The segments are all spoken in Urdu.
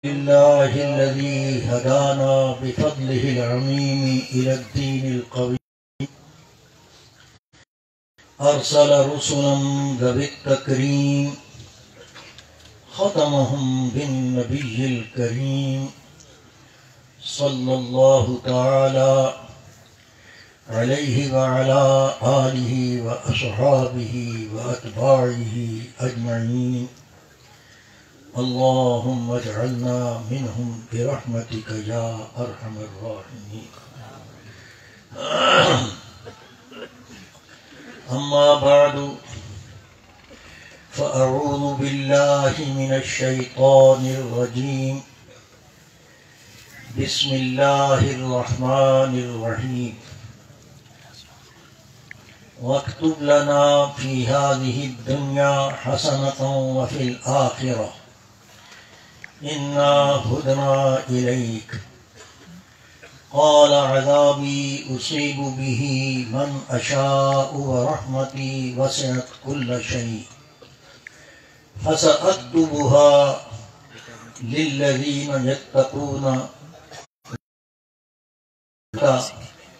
لله الذي هدانا بفضله العميم إلى الدين القويم أرسل رسلا ذوي التكريم ختمهم بالنبي الكريم صلى الله تعالى عليه وعلى آله وأصحابه وأتباعه أجمعين اللهم اجعلنا منهم برحمتك يا أرحم الراحمين. أما بعد فأعوذ بالله من الشيطان الرجيم. بسم الله الرحمن الرحيم. واكتب لنا في هذه الدنيا حسنة وفي الآخرة إنا هدنا إليك. قال عذابي أصيب به من أشاء ورحمتي وسعت كل شيء فسأكتبها للذين يتقون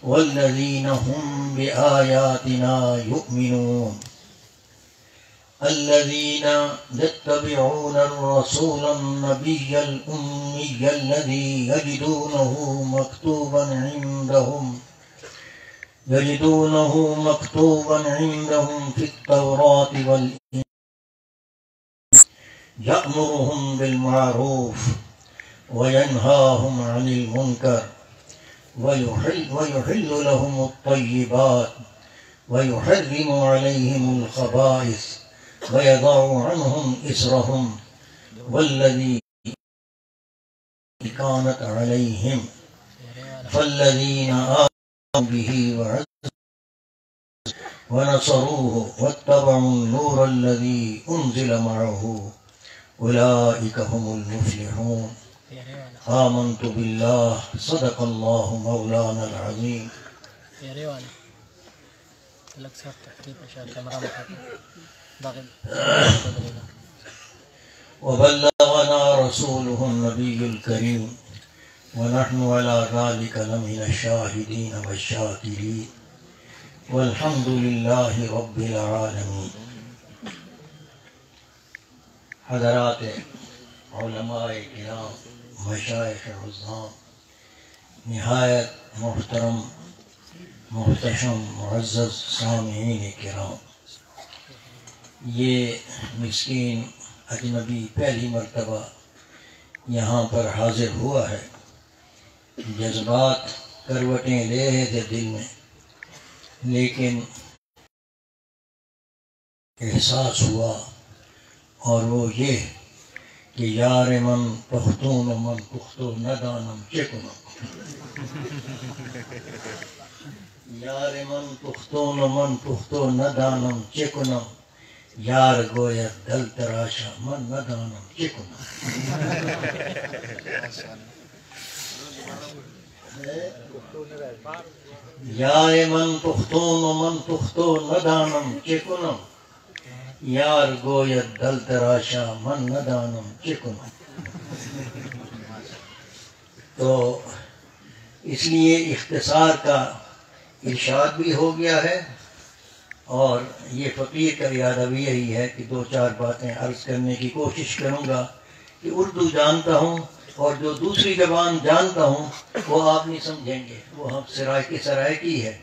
والذين هم بآياتنا يؤمنون الذين يتبعون الرسول النبي الأمي الذي يجدونه مكتوبا عندهم في التوراة والإنجيل يأمرهم بالمعروف وينهاهم عن المنكر ويحل لهم الطيبات ويحرم عليهم الخبائث ويضع عنهم إسرهم والذي كانت عليهم فالذين آمنوا به ونصروه واتبعوا النور الذي أنزل معه أولئك هم المفلحون. آمنت بالله صدق الله مولانا العظيم. وبلغنا رسوله النبي الكريم ونحن على ذلك لمن الشاهدين والشاكرين والحمد لله رب العالمين. حضرات علماء کرام، مشائخ عظام، نہایت محترم محتشم معزز سامعین کرام، یہ مسکین اجنبی پہلی مرتبہ یہاں پر حاضر ہوا ہے. جذبات کروٹیں لے رہے تھے دل میں، لیکن احساس ہوا اور وہ یہ کہ یار من پختون من پختو ندانم چکنم، یار من پختون من پختو ندانم چکنم، یار گوید دل تراشا من ندانم چکنم. یار من پختون من پختو ندانم چکنم، یار گوید دل تراشا من ندانم چکنم. تو اس لیے اختصار کا ارشاد بھی ہو گیا ہے، اور یہ فقیر کا ارادہ بھی یہی ہے کہ دو چار باتیں عرض کرنے کی کوشش کروں گا کہ اردو جانتا ہوں اور جو دوسری زبان جانتا ہوں وہ آپ نہیں سمجھیں گے، وہ ہم سرائکی ہے،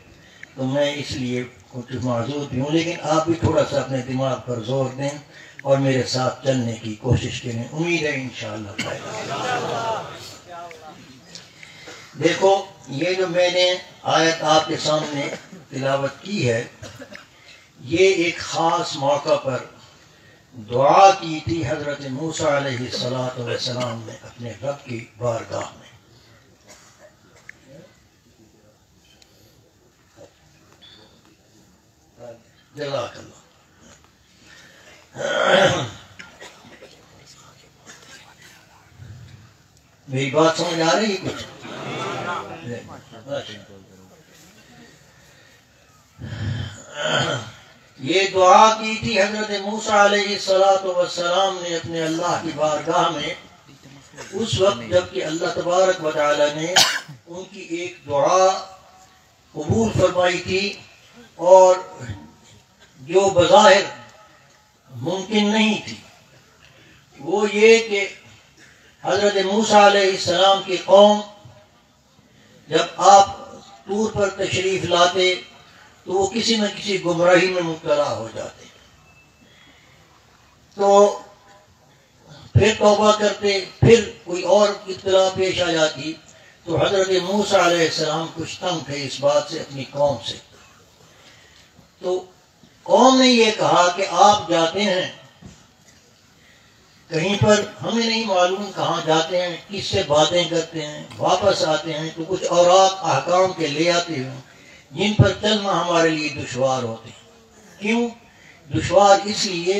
تو میں اس لیے کچھ معذور بھی ہوں، لیکن آپ بھی تھوڑا سا اپنے دماغ پر زور دیں اور میرے ساتھ چلنے کی کوشش کریں، امید ہے انشاءاللہ. دیکھو، یہ جو میں نے آیت آپ کے سامنے تلاوت کی ہے، یہ ایک خاص موقع پر دعا کی تھی حضرت موسیٰ علیہ السلام نے اپنے رب کی بارگاہ میں. جزاک اللہ. میری بات سمجھ آ رہی ہے کچھ؟ یہ دعا کی تھی حضرت موسیٰ علیہ السلام نے اپنے اللہ کی بارگاہ میں اس وقت جب کہ اللہ تبارک و تعالی نے ان کی ایک دعا قبول فرمائی تھی، اور جو بظاہر ممکن نہیں تھی، وہ یہ کہ حضرت موسیٰ علیہ السلام کی قوم جب آپ طور پر تشریف لاتے تو وہ کسی نہ کسی گمراہی میں مبتلا ہو جاتے، تو پھر توبہ کرتے، پھر کوئی اور ابتلا پیش آ جاتی، تو حضرت موسیٰ علیہ السلام کچھ تنگ تھے اس بات سے اپنی قوم سے، تو قوم نے یہ کہا کہ آپ جاتے ہیں کہیں پر، ہمیں نہیں معلوم کہاں جاتے ہیں، کس سے باتیں کرتے ہیں، واپس آتے ہیں تو کچھ اوراق احکام کے لے آتے ہیں جن پر چلنا ہمارے لیے دشوار ہوتے ہیں۔ کیوں دشوار؟ اس لیے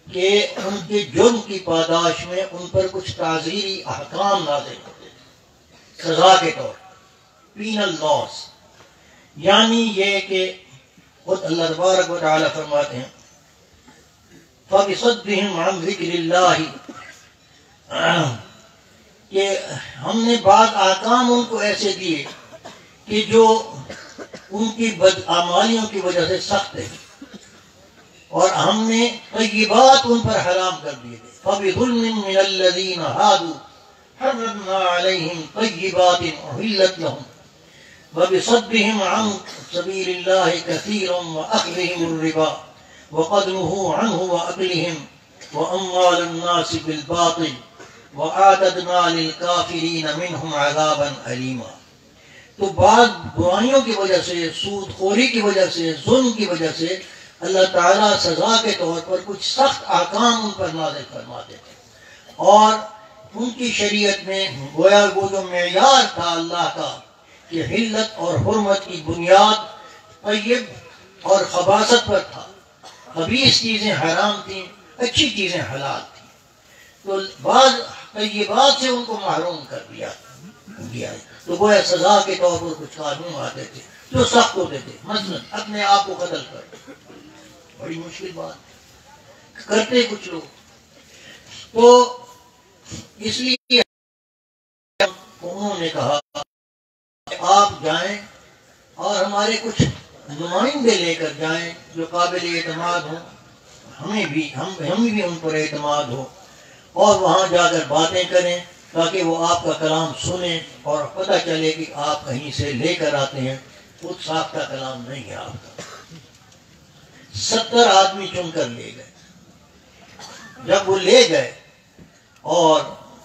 کہ ان کے جرم کی پاداش میں ان پر کچھ تعزیری احکام نازل ہوتے ہیں سزا کے طور پر، پینل لاس، یعنی یہ کہ خود اللہ تبارک و تعالی فرماتے ہیں فَبِصَدِّهِمْ عَنْ ذِكْرِ اللَّهِ، کہ ہم نے بعض احکام ان کو ایسے دیے کہ جو ان کی بدعمالیوں کی وجہ سے سخت ہے، اور ہم نے طیبات ان پر حرام کر دیے تھے، فَبِظُلْمٍ مِّنَ الَّذِينَ هَادُوا حَرَّمْنَا عَلَيْهِمْ طَيِّبَاتٍ أُحِلَّتْ لَهُمْ وَبِصَدِّهِمْ عَنْ سَبِيلِ اللَّهِ كَثِيرًا وَأَخْذِهِمُ الرِّبَا وَقَدْ نُهُوا عَنْهُ وَأَكْلِهِمْ وَأَمْوَالُ النَّاسِ بِالْبَاطِلِ وَأَعْتَدْنَا لِلْكَافِرِينَ مِنْهُمْ عَذَابًا أَلِيمًا۔ تو بعض برائیوں کی وجہ سے، سود خوری کی وجہ سے، ظلم کی وجہ سے اللہ تعالیٰ سزا کے طور پر کچھ سخت احکام ان پر نازل فرماتے تھے، اور ان کی شریعت میں گویا وہ جو معیار تھا اللہ کا کہ حلت اور حرمت کی بنیاد طیب اور خباثت پر تھا، خبیث چیزیں حرام تھیں، اچھی چیزیں حلال تھیں، تو بعض طیبات سے ان کو محروم کر دیا تو گویا سزا کے طور پر کچھ قانون آتے تھے جو سخت ہوتے تھے، مثلا اپنے آپ کو قتل کر، بڑی مشکل بات کرتے کچھ لوگ، تو اس لیے انہوں نے کہا کہ آپ جائیں اور ہمارے کچھ نمائندے لے کر جائیں جو قابل اعتماد ہوں، ہمیں بھی ان پر اعتماد ہو، اور وہاں جا کر باتیں کریں تاکہ وہ آپ کا کلام سنیں اور پتہ چلے کہ آپ کہیں سے لے کر آتے ہیں، خود ساختہ کلام نہیں ہے آپ کا۔ 70 آدمی چن کر لے گئے، جب وہ لے گئے اور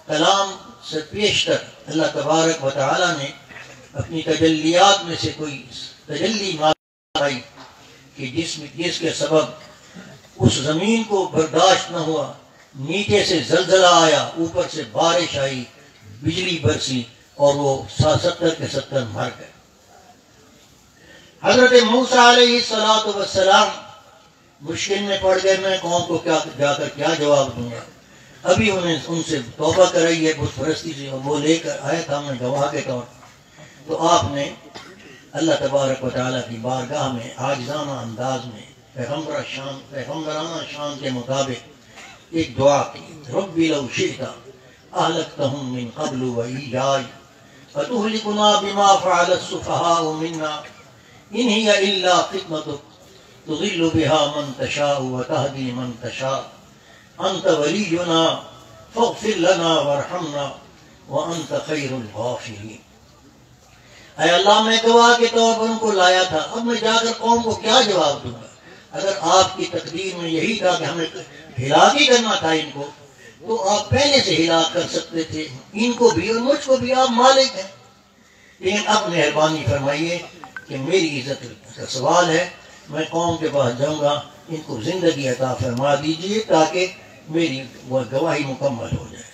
کلام سے پیشتر اللہ تبارک و تعالی نے اپنی تجلیات میں سے کوئی تجلی آئی کہ جس کے سبب اس زمین کو برداشت نہ ہوا، نیچے سے زلزلہ آیا، اوپر سے بارش آئی، بجلی برسی، اور وہ 70 کے 70 مر گئے۔ حضرت موسیٰ علیہ السلام مشکل میں پڑ گئے، میں قوم کو جا کر کیا جواب دوں گا؟ ابھی انہیں ان سے توبہ کرائی ہے بت پرستی سے، وہ لے کر آیا تھا میں گواہ کے طور، تو آپ نے اللہ تبارک و تعالیٰ کی بارگاہ میں عاجزانہ انداز میں پیغمبرانہ شان کے مطابق ایک دعا کی، ربی لو شئت اہلکتہم من قبل وإیائی فتہلکنا بما فعل السفہاء منا ان ہی الا فتنتک تضل بها من تشاء وتہدی من تشاء انت ولینا فاغفر لنا وارحمنا وانت خیر الغافرین۔ اے اللہ، میں گواہ کے طور پر ان کو لایا تھا، اب میں جا کر قوم کو کیا جواب دوں گا؟ اگر آپ کی تقدیر میں یہی تھا کہ ہمیں ہلاک ہی کرنا تھا ان کو، تو آپ پہلے سے ہلاک کر سکتے تھے، ان کو بھی اور مجھ کو بھی، آپ مالک ہیں۔ لیکن اب مہربانی فرمائیے کہ میری عزت کا سوال ہے، میں قوم کے پاس جاؤں گا، ان کو زندگی عطا فرما دیجئے تاکہ میری وہ گواہی مکمل ہو جائے۔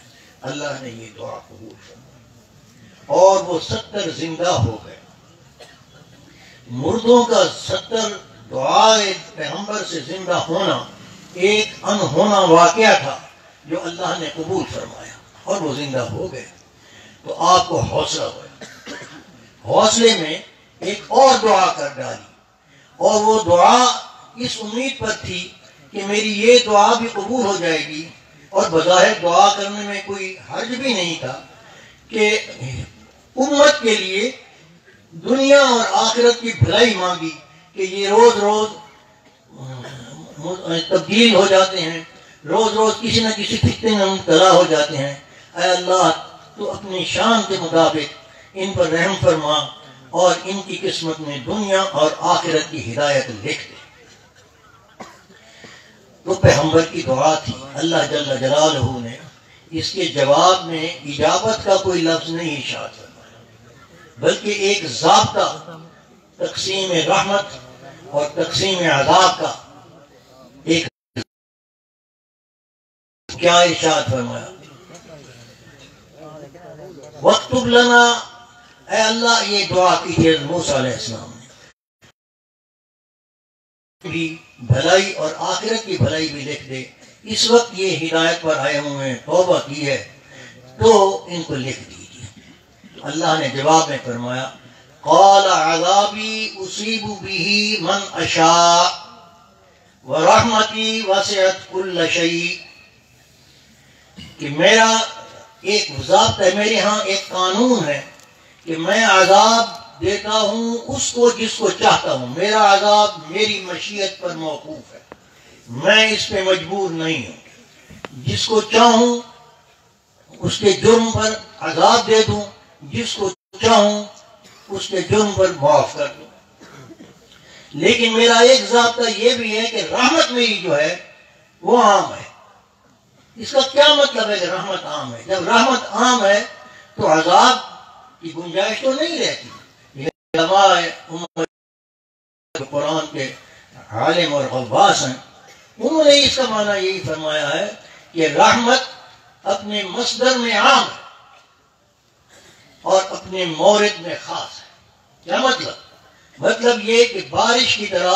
اللہ نے یہ دعا قبول فرمائی اور وہ 70 زندہ ہو گئے۔ مردوں کا 70 دعائے پیغمبر سے زندہ ہونا ایک انہونا واقعہ تھا جو اللہ نے قبول فرمایا اور وہ زندہ ہو گئے، تو آپ کو حوصلہ ہوا، حوصلے میں ایک اور دعا کر ڈالی، اور وہ دعا اس امید پر تھی کہ میری یہ دعا بھی قبول ہو جائے گی اور بظاہر دعا کرنے میں کوئی حرج بھی نہیں تھا کہ امت کے لیے دنیا اور آخرت کی بھلائی مانگی کہ یہ روز روز تبدیل ہو جاتے ہیں، روز روز کسی نہ کسی فتنے میں مبتلا ہو جاتے ہیں، اے اللہ تو اپنی شان کے مطابق ان پر رحم فرما اور ان کی قسمت میں دنیا اور آخرت کی ہدایت لکھ دے۔ تو پیغمبر کی دعا تھی، اللہ جل جلالہ نے اس کے جواب میں اجابت کا کوئی لفظ نہیں ارشاد فرمایا، بلکہ ایک ضابطہ تقسیم رحمت اور تقسیم عذاب کا ایک کیا ارشاد فرمایا، وَاكْتُبْ لَنَا، اے اللہ یہ دعا کی تھی موسیٰ علیہ السلام نے، بھی بھلائی اور آخرت کی بھلائی بھی لکھ دے، اس وقت یہ ہدایت پر آئے ہوئے ہیں، توبہ کی ہے تو ان کو لکھ دیجیے۔ اللہ نے جواب میں فرمایا قال عذابی اصیب بہ من اشاء ورحمتی وسعت کل شیء، کہ میرا ایک ضابطہ ہے، میرے ہاں ایک قانون ہے کہ میں عذاب دیتا ہوں اس کو جس کو چاہتا ہوں، میرا عذاب میری مشیت پر موقوف ہے، میں اس پہ مجبور نہیں ہوں، جس کو چاہوں اس کے جرم پر عذاب دے دوں، جس کو چاہوں اس کے جرم پر معاف کر دوں، لیکن میرا ایک ضابطہ یہ بھی ہے کہ رحمت میری جو ہے وہ عام ہے۔ اس کا کیا مطلب ہے کہ رحمت عام ہے؟ جب رحمت عام ہے تو عذاب کی گنجائش تو نہیں رہتی۔ علماء امت قرآن کے عالم اور غواص ہیں، انہوں نے اس کا معنی یہی فرمایا ہے کہ رحمت اپنے مصدر میں عام ہے اور اپنے مورد میں خاص ہے۔ کیا مطلب؟ مطلب یہ کہ بارش کی طرح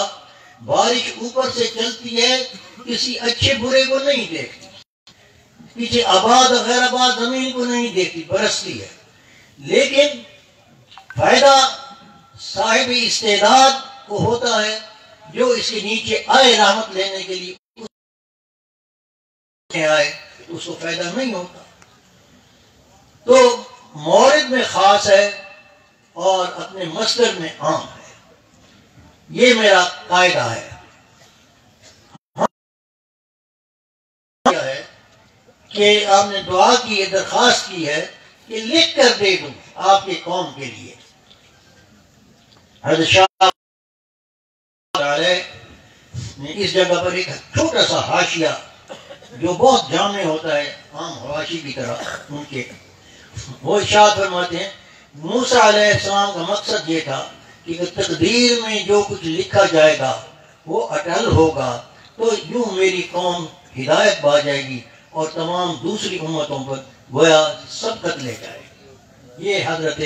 بارش اوپر سے چلتی ہے، کسی اچھے برے کو نہیں دیکھتی، پیچھے آباد غیر آباد زمین کو نہیں دیکھتی، برستی ہے، لیکن فائدہ صاحب استعداد کو ہوتا ہے جو اس کے نیچے آئے رحمت لینے کے لیے، آئے تو اس کو فائدہ نہیں ہوتا۔ تو مورد میں خاص ہے اور اپنے مصدر میں عام ہے، یہ میرا قاعدہ ہے۔ کہ آپ نے دعا کی ہے، درخواست کی ہے کہ لکھ کر دے دوں آپ کی قوم کے لیے۔ حضرت شاہ علیہ نے اس جگہ پر ایک چھوٹا سا حاشیہ جو بہت جامع ہوتا ہے عام حواشی کی طرح ان کے، وہ ارشاد فرماتے ہیں موسیٰ علیہ السلام کا مقصد یہ تھا کہ تقدیر میں جو کچھ لکھا جائے گا وہ اٹل ہوگا، تو یوں میری قوم ہدایت پا جائے گی اور تمام دوسری امتوں پر گویا سبقت لے جائے گی۔ یہ حضرت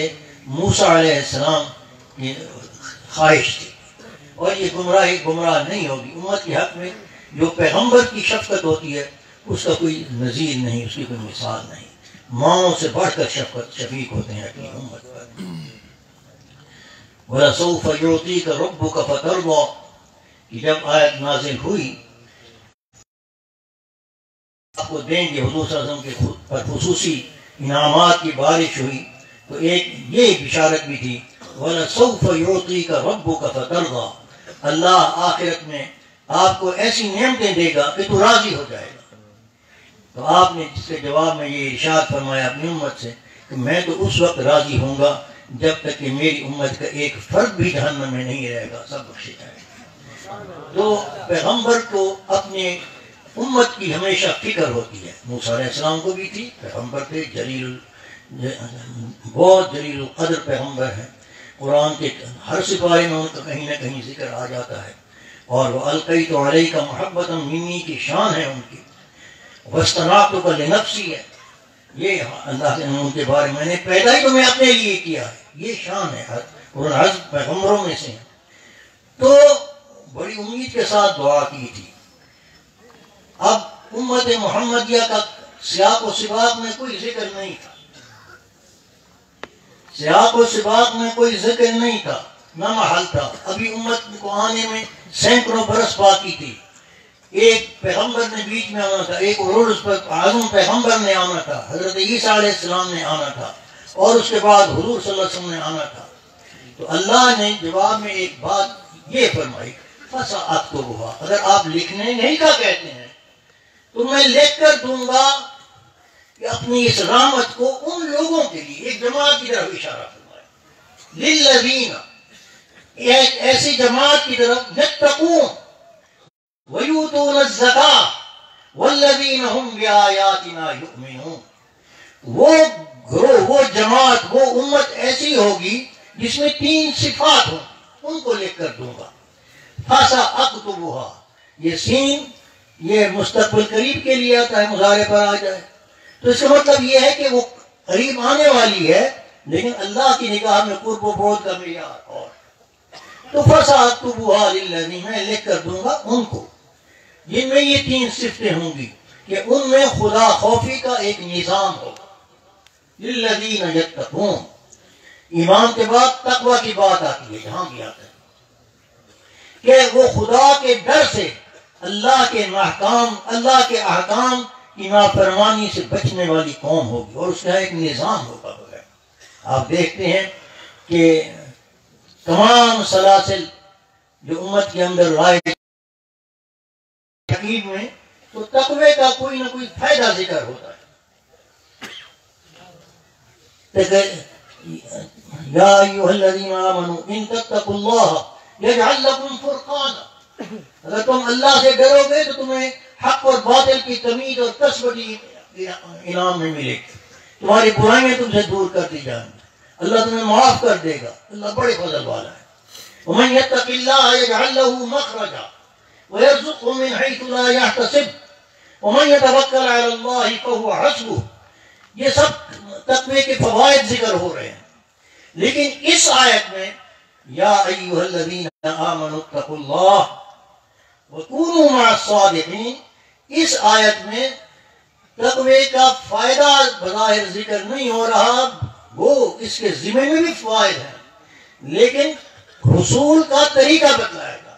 موسیٰ علیہ السلام کی خواہش تھی، اور یہ گمراہ نہیں ہوگی۔ امت کے حق میں جو پیغمبر کی شفقت ہوتی ہے اس کا کوئی نظیر نہیں، اس کی کوئی مثال نہیں، ماؤں سے بڑھ کر شفیق ہوتے ہیں اپنی امت پر۔ وَلَسَوْفَ يُعْطِيكَ رَبُّكَ فَتَرْضَىٰ کہ جب آیت نازل ہوئی آپ کو دیں گے، حضور صلی اللہ علیہ وسلم کے پر خصوصی انعامات کی بارش ہوئی، تو ایک یہ بشارت بھی تھی وَلَسَوْفَ يُعْطِيكَ رَبُّكَ فَتَرْضَىٰ، اللہ آخرت میں آپ کو ایسی نعمتیں دے گا کہ تو راضی ہو جائے گا۔ تو آپ نے جس کے جواب میں یہ ارشاد فرمایا اپنی امت سے کہ میں تو اس وقت راضی ہوں گا جب تک کہ میری امت کا ایک فرد بھی جہنم میں نہیں رہے گا، سب بخشے جائے گا۔ تو پیغمبر کو اپنے امت کی ہمیشہ فکر ہوتی ہے، موسیٰ علیہ السلام کو بھی تھی، پیغمبر تھے، بہت جلیل القدر پیغمبر ہیں، قرآن کے ہر سپارے میں ان کا کہیں نہ کہیں ذکر آ جاتا ہے، اور وہ القیت علیک محبۃ منی کی شان ہے ان کی، واصطنعتک لنفسی ہے، یہ اللہ نے ان کے بارے میں نے پیدا ہی تمہیں اپنے لیے کیا ہے، یہ شان ہے، اور حضرت پیغمبروں میں سے ہیں۔ تو بڑی امید کے ساتھ دعا کی تھی۔ اب امت محمدیہ کا سیاق و سباق میں کوئی ذکر نہیں تھا، سیاق و سباق میں کوئی ذکر نہیں تھا، نہ محل تھا، ابھی امت کو آنے میں سینکڑوں برس باقی تھی، ایک پیغمبر نے بیچ میں آنا تھا، ایک عروج پر اعظم پیغمبر نے آنا تھا، حضرت عیسیٰ علیہ السلام نے آنا تھا، اور اس کے بعد حضور صلی اللہ علیہ وسلم نے آنا تھا۔ تو اللہ نے جواب میں ایک بات یہ فرمائی، فَسَأَكْتُبُهَا، اگر آپ لکھنے نہیں کا کہتے ہیں تو میں لکھ کر دوں گا کہ اپنی اس رحمت کو ان لوگوں کے لیے، ایک جماعت کی طرف اشارہ فرمایا، لِلَّذِينَ، ایک ایسی جماعت کی طرف يَتَّقُونَ وَيُؤْتُونَ الزَّكَاةَ وَالَّذِينَ هُمْ بِآيَاتِنَا يُؤْمِنُونَ، وہ گروہ، وہ جماعت، وہ امت ایسی ہوگی جس میں 3 صفات ہوں، ان کو لکھ کر دوں گا۔ فَسَأَكْتُبُهَا، یہ سین یہ مستقبل قریب کے لیے آتا ہے، مضارع پر آ جائے تو اس کا مطلب یہ ہے کہ وہ قریب آنے والی ہے، لیکن اللہ کی نگاہ میں قرب و بعد کا معیار اور تو فَسَأَكْتُبُهَا لِلَّذِينَ، میں لکھ کر دوں گا ان کو جن میں یہ 3 صفتیں ہوں گی کہ ان میں خدا خوفی کا ایک نظام ہوگا۔ لِلَّذِينَ يَتَّقُونَ، ایمان کے بعد تقوی کی بات آتی ہے، جہاں بھی آتا ہے کہ وہ خدا کے ڈر سے اللہ کے احکام، اللہ کے احکام کی نافرمانی سے بچنے والی قوم ہوگی، اور اس کا ایک نظام ہوگا بغیر۔ آپ دیکھتے ہیں کہ تمام سلاسل جو امت کے اندر رائے تقریب میں تو تقوی کا کوئی نہ کوئی فائدہ ذکر ہوتا ہے۔ یا ایھا الذین آمنوا ان تتقوا اللہ یجعل لکم فرقانا، اگر تم اللہ سے ڈرو گے تو تمہیں حق اور باطل کی تمیز اور تصویری انعام میں ملے گی، تمہاری برائیاں تم سے دور کر دی جائیں گی، اللہ تمہیں معاف کر دے گا، اللہ بڑے فضل والا ہے۔ ومن يتق الله يجعل له مخرجا ويرزقه من حيث لا يحتسب ومن يتوکل على الله فهو حسبه، یہ سب تقوی کے فوائد ذکر ہو رہے ہیں، لیکن اس آیت میں یا ایھا الذین آمنوا اتقوا اللہ وکونوا مع الصادقین، اس آیت میں تقوی کا فائدہ بظاہر ذکر نہیں ہو رہا، وہ اس کے ذمہ میں بھی فوائد ہیں، لیکن حصول کا طریقہ بتلایا گا۔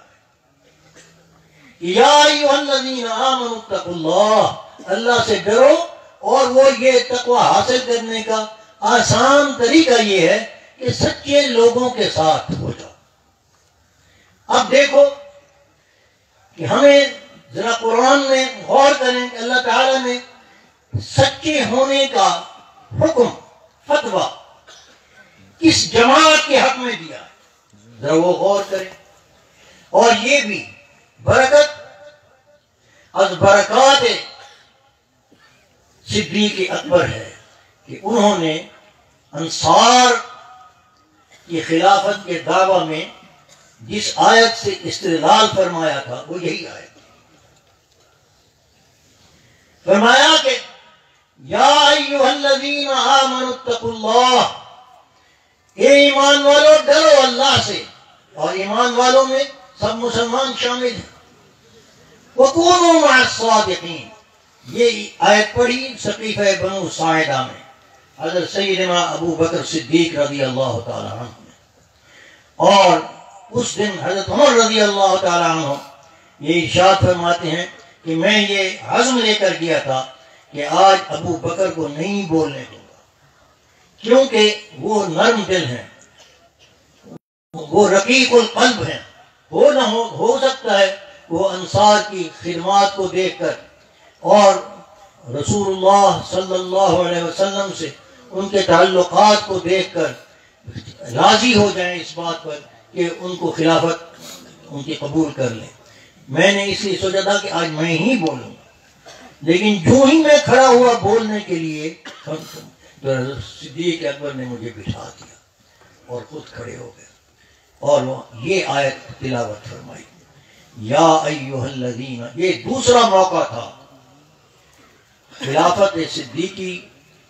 یا ایھا الذین آمنوا اتقوا اللہ، اللہ سے ڈرو، اور وہ یہ تقوی حاصل کرنے کا آسان طریقہ یہ ہے کہ سچے لوگوں کے ساتھ ہو جاؤ۔ اب دیکھو کہ ہمیں ذرا قرآن میں غور کریں کہ اللہ تعالیٰ نے سچے ہونے کا حکم، فتویٰ کس جماعت کے حق میں دیا، ذرا وہ غور کریں۔ اور یہ بھی برکت از برکات صدیق اکبر ہے کہ انہوں نے انصار کی خلافت کے دعویٰ میں جس آیت سے استدلال فرمایا تھا وہ یہی آیت فرمایا کہ یا ایھا الذین آمنوا اتقوا اللہ، اے ایمان والو ڈرو اللہ سے، اور ایمان والوں میں سب مسلمان شامل ہیں۔ وَكُونُوا مَعَ الصَّادِقِينَ، یہ آیت پڑھی سقیفہ بنو ساعدہ میں حضرت سیدنا ابو بکر صدیق رضی اللہ تعالی عنہ نے، اور اس دن حضرت عمر رضی اللہ تعالی عنہ یہ ارشاد فرماتے ہیں کہ میں یہ عزم لے کر گیا تھا کہ آج ابو بکر کو نہیں بولنے دوں گا، کیونکہ وہ نرم دل ہیں، وہ رقیق القلب ہیں، ہو سکتا ہے وہ انصار کی خدمات کو دیکھ کر اور رسول اللہ صلی اللہ علیہ وسلم سے ان کے تعلقات کو دیکھ کر راضی ہو جائیں اس بات پر کہ ان کو خلافت ان کی قبول کر لیں۔ میں نے اس لیے سوچا تھا کہ آج میں ہی بولوں گا، لیکن جو ہی میں کھڑا ہوا بولنے کے لیے تو صدیق اکبر نے مجھے بٹھا دیا اور خود کھڑے ہو گئے، اور یہ آیت تلاوت فرمائی، یا ایھا الذین، یہ دوسرا موقع تھا خلافت صدیقی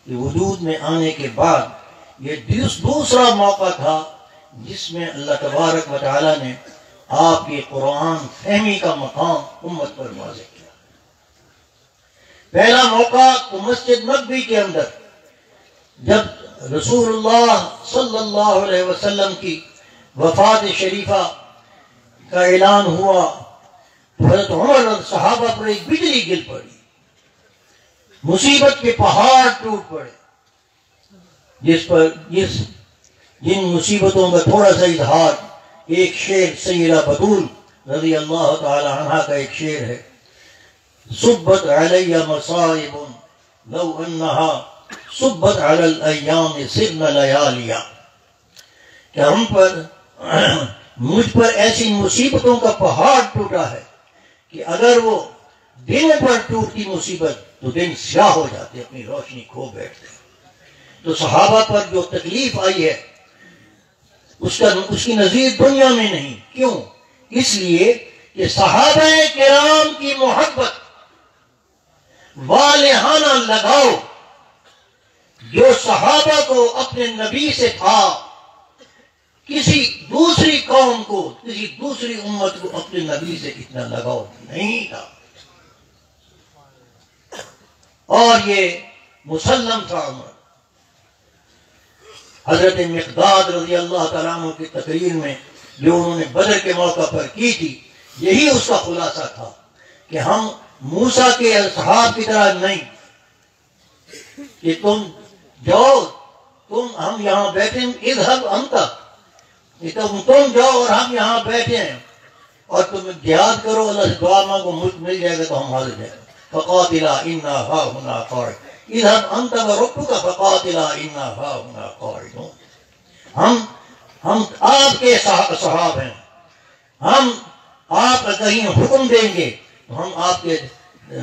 کے وجود میں آنے کے بعد، یہ دوسرا موقع تھا جس میں اللہ تبارک و تعالی نے آپ کی قرآن فہمی کا مقام امت پر واضح کیا۔ پہلا موقع تو مسجد نبوی کے اندر جب رسول اللہ صلی اللہ علیہ وسلم کی وفات شریفہ کا اعلان ہوا حضرت عمر اور صحابہ پر ایک بجلی گر پڑی، مصیبت کے پہاڑ ٹوٹ پڑے، جن مصیبتوں کا تھوڑا سا اظہار ایک شعر سیدہ بطول رضی اللہ تعالی عنہ کا ایک شعر ہے، صبت علی مصائب لو انہا صبت علی الایام سرن لیالیا، کہ مجھ پر ایسی مصیبتوں کا پہاڑ ٹوٹا ہے کہ اگر وہ دنوں پر ٹوٹتی مصیبت تو دن سیاہ ہو جاتے، اپنی روشنی کھو بیٹھتے۔ تو صحابہ پر جو تکلیف آئی ہے اس کی نظیر دنیا میں نہیں۔ کیوں؟ اس لیے کہ صحابہ کرام کی محبت، والہانہ لگاؤ جو صحابہ کو اپنے نبی سے تھا، کسی دوسری قوم کو، کسی دوسری امت کو اپنے نبی سے اتنا لگاؤ نہیں تھا۔ اور یہ مسلم تھا عمر۔ حضرت مقداد رضی اللہ تعالیٰ عنہ کی تقریر میں جو انہوں نے بدر کے موقع پر کی تھی، یہی اس کا خلاصہ تھا کہ ہم موسیٰ کے اصحاب کی طرح نہیں کہ تم جاؤ، ہم یہاں بیٹھے، اذهب انت، تم جاؤ اور ہم یہاں بیٹھے ہیں اور تم جہاد کرو، اللہ سے دعا مانگو، ملک مل جائے گا تو ہم حاضر جائیں گے۔ فقاتلا انا ہاہنا قاعدون، اذهب انت وربک فقاتلا انا ہاہنا قاعدون۔ ہم آپ کے صحاب ہیں، ہم آپ کہیں حکم دیں گے تو ہم آپ کے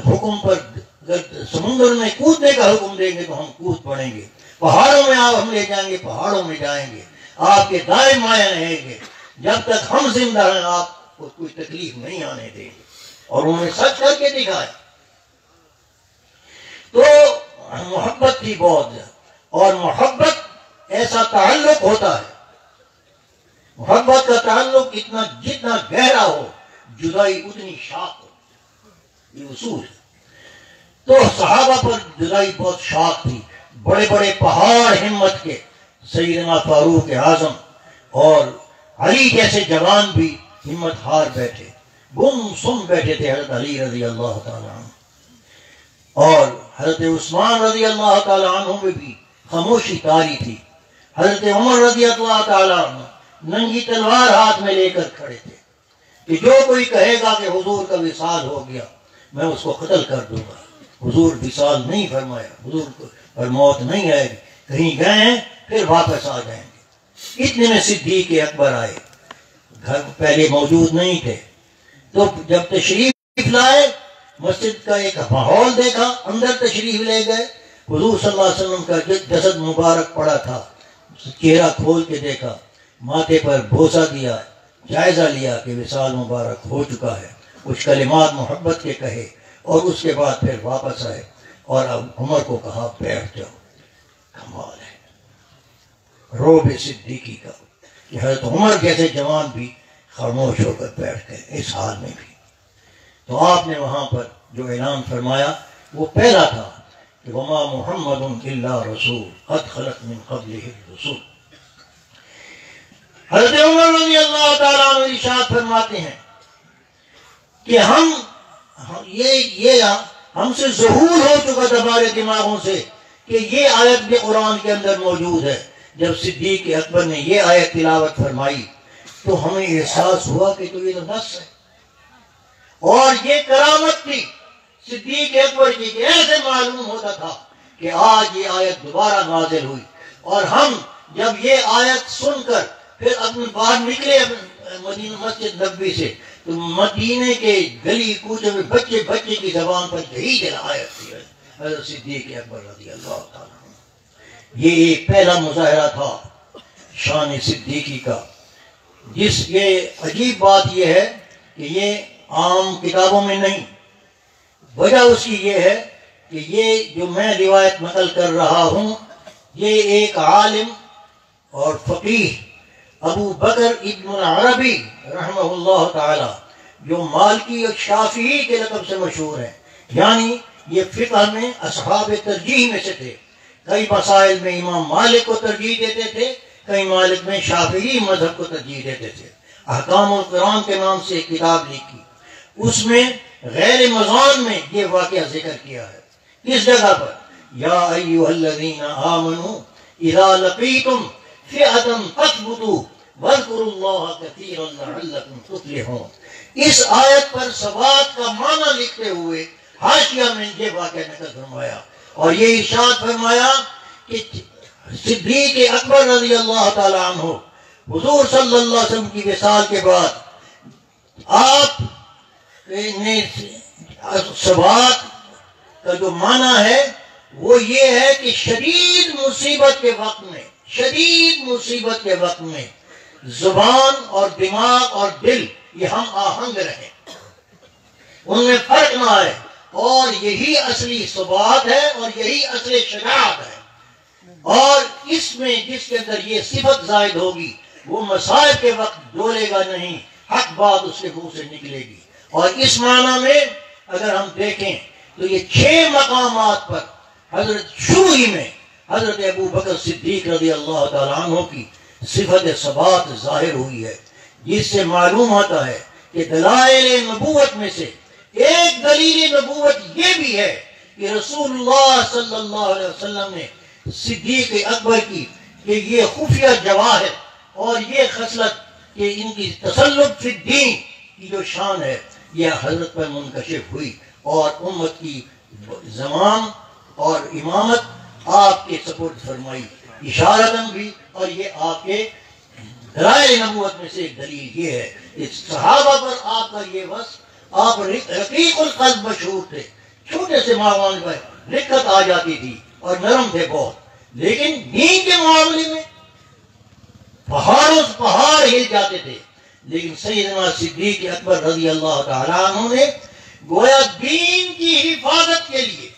حکم پر، اگر سمندر میں کودنے کا حکم دیں گے تو ہم کود پڑیں گے، پہاڑوں میں آپ ہم لے جائیں گے، پہاڑوں میں جائیں گے، آپ کے دائیں مائیں رہیں گے، جب تک ہم زندہ ہیں آپ کو کوئی تکلیف نہیں آنے دیں گے۔ اور انہوں نے سچ کر کے دکھایا۔ تو محبت تھی بہت زیادہ، اور محبت ایسا تعلق ہوتا ہے، محبت کا تعلق جتنا گہرا ہو، جدائی اتنی شاق ہو، یہ اصول ہے۔ تو صحابہ پر جدائی بہت شاق تھی، بڑے بڑے پہاڑ ہمت کے، سیدنا فاروق اعظم اور علی جیسے جوان بھی ہمت ہار بیٹھے، گم سم بیٹھے تھے، حضرت علی رضی اللہ تعالیٰ عنہ، اور حضرت عثمان رضی اللہ تعالیٰ عنہ میں بھی خاموشی طاری تھی، حضرت عمر رضی اللہ تعالیٰ عنہ ننگی تلوار ہاتھ میں لے کر کھڑے تھے کہ جو کوئی کہے گا کہ حضور کا وصال ہو گیا میں اس کو قتل کر دوں گا۔ حضور وصال نہیں فرمایا، حضور پر موت نہیں آئے گی، کہیں گئے ہیں پھر واپس آ جائیں گے۔ اتنے میں صدیق اکبر آئے، گھر پہلے موجود نہیں تھے، تو جب تشریف لائے، مسجد کا ایک ماحول دیکھا، اندر تشریف لے گئے، حضور صلی اللہ علیہ وسلم کا جسد مبارک پڑا تھا، چہرہ کھول کے دیکھا، ماتھے پر بوسہ دیا، جائزہ لیا کہ وصال مبارک ہو چکا ہے، کچھ کلمات محبت کے کہے، اور اس کے بعد پھر واپس آئے اور اب عمر کو کہا بیٹھ جاؤ۔ کمال ہے روب صدیقی کا کہ حضرت عمر جیسے جوان بھی خاموش ہو کر بیٹھ گئے اس حال میں بھی۔ تو آپ نے وہاں پر جو اعلان فرمایا وہ پہلا تھا کہ وما محمد الا رسول قد خلت من قبلہ الرسول۔ حضرت عمر رضی اللہ تعالیٰ عنہ ارشاد فرماتے ہیں کہ یہ ہم سے ظہور ہو چکا تھا ہمارے دماغوں سے کہ یہ آیت بھی قرآن کے اندر موجود ہے۔ جب صدیق اکبر نے یہ آیت تلاوت فرمائی تو ہمیں احساس ہوا کہ تو یہ تو نص ہے، اور یہ کرامت تھی صدیق اکبر کی کہ ایسے معلوم ہوتا تھا کہ آج یہ آیت دوبارہ نازل ہوئی۔ اور ہم جب یہ آیت سن کر پھر اپنے باہر نکلے مدینہ مسجد نبوی سے، تو مدینے کے گلی کوچے میں بچے بچے کی زبان پر یہی آیت تھی حضرت صدیق اکبر رضی اللہ تعالیٰ عنہ۔ یہ ایک پہلا مظاہرہ تھا شان صدیقی کا۔ یہ عجیب بات یہ ہے کہ یہ عام کتابوں میں نہیں، وجہ اس کی یہ ہے کہ یہ جو میں روایت نقل کر رہا ہوں یہ ایک عالم اور فقیہ ابو بکر ابن العربی رحمہ اللہ تعالی، جو مالکی اور شافعی کے لقب سے مشہور ہیں، یعنی یہ فقہ میں اصحاب ترجیح میں سے تھے۔ کئی مسائل میں امام مالک کو ترجیح دیتے تھے، کئی مالک میں شافعی مذہب کو ترجیح دیتے تھے۔ احکام القرآن کے نام سے ایک کتاب لکھی، اس میں غیر مضان میں یہ واقعہ ذکر کیا ہے. کس جگہ پر؟ یا ایھا الذین آمنوا اذا لقیتم فئۃ فاثبتوا واذکروا اللہ کثیرا لعلکم تفلحون. اس آیت پر ثبات کا معنی لکھتے ہوئے حاشیہ میں یہ واقعہ نقل فرمایا اور یہ ارشاد فرمایا کہ صدیق اکبر رضی اللہ تعالی عنہ حضور صلی اللہ علیہ وسلم کی وصال کے بعد آپ نے ثبات کا جو معنی ہے وہ یہ ہے کہ شدید مصیبت کے وقت میں زبان اور دماغ اور دل یہ ہم آہنگ رہیں، ان میں فرق نہ آئے، اور یہی اصلی ثبات ہے اور یہی اصلی شجاعت ہے. اور اس میں جس کے اندر یہ صفت زائد ہوگی وہ مصائب کے وقت ڈولے گا نہیں، حق بات اس کے منہ سے نکلے گی. اور اس معنی میں اگر ہم دیکھیں تو یہ 6 مقامات پر شروع ہی میں حضرت ابو بکر صدیق رضی اللہ تعالیٰ عنہ کی صفت ثبات ظاہر ہوئی ہے، جس سے معلوم ہوتا ہے کہ دلائل نبوت میں سے ایک دلیل نبوت یہ بھی ہے کہ رسول اللہ صلی اللہ علیہ وسلم نے صدیق اکبر کی کہ یہ خفیہ جواہر اور یہ خصلت کہ ان کی تسلط فی الدین کی جو شان ہے یہ حضرت پر منکشف ہوئی اور امت کی زمان اور امامت آپ کے سپرد فرمائی اشارتاً بھی. اور یہ آپ کے دلائل نبوت میں سے ایک دلیل یہ ہے کہ صحابہ پر آپ کا یہ وصف، آپ رقیق القلب مشہور تھے، چھوٹے سے معاملے پر رقت آ جاتی تھی اور نرم تھے بہت، لیکن دین کے معاملے میں پہاڑوں سے پہاڑ ہل جاتے تھے. لیکن سیدنا صدیق اکبر رضی اللہ تعالیٰ عنہ نے گویا دین کی حفاظت کے لیے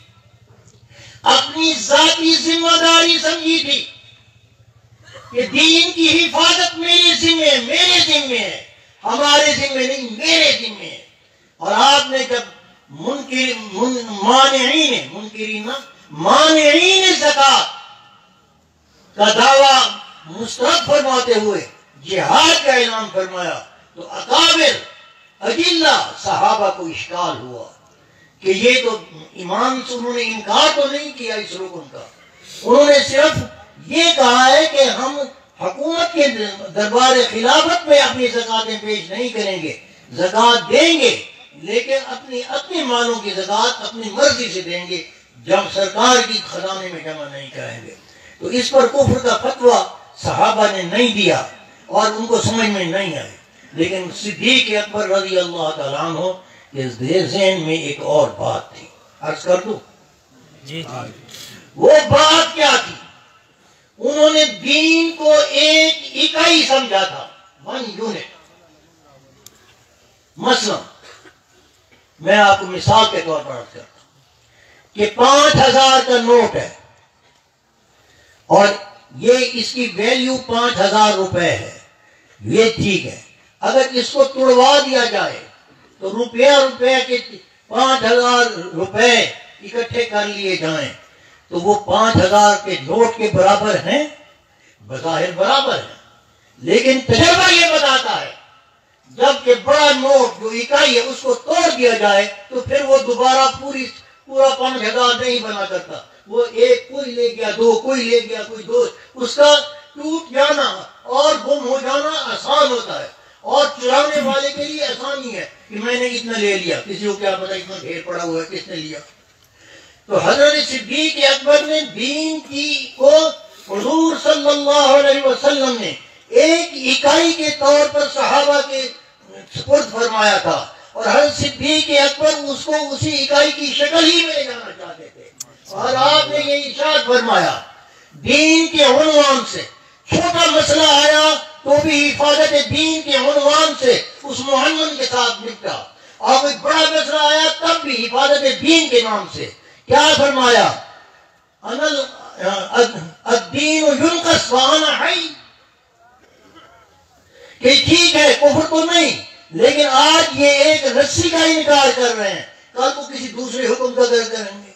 اپنی ذاتی ذمہ داری سمجھی تھی کہ دین کی حفاظت میرے ذمے ہے، ہمارے ذمے نہیں، میرے ذمے ہے. اور آپ نے جب مانعین زکات کا دعویٰ مسترد فرماتے ہوئے جہاد کا اعلان فرمایا تو اکابر اجلہ صحابہ کو اشکال ہوا کہ یہ تو ایمان سے انہوں نے انکار تو نہیں کیا اس رکن کا، انہوں نے صرف یہ کہا ہے کہ ہم حکومت کے دربار خلافت میں اپنی زکاتیں پیش نہیں کریں گے، زکات دیں گے لیکن اپنے مالوں کی زکات اپنی مرضی سے دیں گے، جب سرکار کی خزانے میں جمع نہیں کریں گے. تو اس پر کفر کا فتویٰ صحابہ نے نہیں دیا اور ان کو سمجھ میں نہیں آئے. لیکن صدیق اکبر رضی اللہ تعالیٰ عنہ کے ذہن میں ایک اور بات تھی، عرض کر دوں جی. وہ بات کیا تھی؟ انہوں نے دین کو ایک اکائی سمجھا تھا، 1 یونٹ. مثلا میں آپ کو مثال کے طور پر عرض کرتا ہوں کہ 5000 کا نوٹ ہے اور یہ اس کی ویلیو 5000 روپے ہے، یہ ٹھیک ہے. اگر اس کو توڑوا دیا جائے تو روپے کے 5000 روپے اکٹھے کر لیے جائیں تو وہ 5000 کے نوٹ کے برابر ہیں، بظاہر برابر ہیں. لیکن تجربہ یہ بتاتا ہے جبکہ بڑا نوٹ جو اکائی ہے اس کو توڑ دیا جائے تو پھر وہ دوبارہ پورا 5000 نہیں بنا کرتا. وہ ایک کوئی لے گیا، 2 کوئی لے گیا، کوئی 2، اس کا ٹوٹ جانا اور گم ہو جانا آسان ہوتا ہے اور چرانے والے کے لیے آسانی ہے کہ میں نے اتنا لے لیا، کسی کو کیا پتا اتنا ڈھیر پڑا ہوا ہے کس نے لیا. تو حضرت صدیق اکبر نے دین کو حضور صلی اللہ علیہ وسلم نے ایک اکائی کے طور پر صحابہ کے سپرد فرمایا تھا اور حضرت صدیق اکبر اس کو اسی اکائی کی شکل ہی میں لے جانا چاہتے تھے. اور آپ نے یہ ارشاد فرمایا دین کے عنوان سے چھوٹا مسئلہ آیا تو بھی حفاظت دین کے عنوان سے اس محمد کے ساتھ نپٹا، اور کوئی بڑا مسئلہ آیا تب بھی حفاظت دین کے نام سے. کیا فرمایا؟ الدین ينقص وانا حی، کہ ٹھیک ہے کفر تو نہیں لیکن آج یہ ایک رسی کا انکار کر رہے ہیں، کل کو کسی دوسرے حکم کا در کریں گے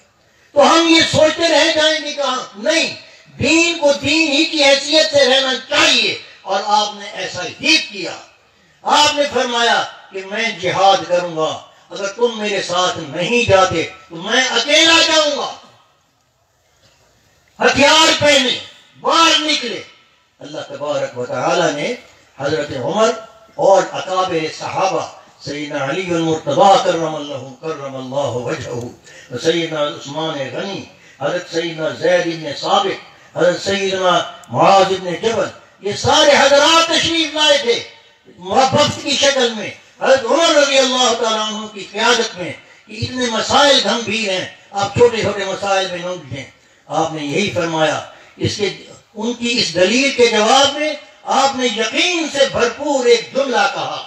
تو ہم یہ سوچتے رہ جائیں گے کہاں. نہیں، دین کو دین ہی کی حیثیت سے رہنا چاہیے اور آپ نے ایسا ہی کیا. آپ نے فرمایا کہ میں جہاد کروں گا اگر تم میرے ساتھ نہیں جاتے تو میں اکیلا جاؤں گا. ہتھیار پہنے باہر نکلے. اللہ تبارک و تعالی نے حضرت عمر اور اکابر صحابہ سیدنا علی المرتضی کرم اللہ وجہہ، سیدنا عثمان غنی، حضرت سیدنا زید بن ثابت، حضرت سیدنا معاذ بن جبل، یہ سارے حضرات تشریف لائے تھے وفد کی شکل میں حضرت عمر رضی اللہ تعالیٰ عنہ کی قیادت میں کہ اتنے مسائل گھمبیر ہیں، آپ چھوٹے چھوٹے مسائل میں نہ الجھیں. آپ نے یہی فرمایا. ان کی اس دلیل کے جواب میں آپ نے یقین سے بھرپور ایک جملہ کہا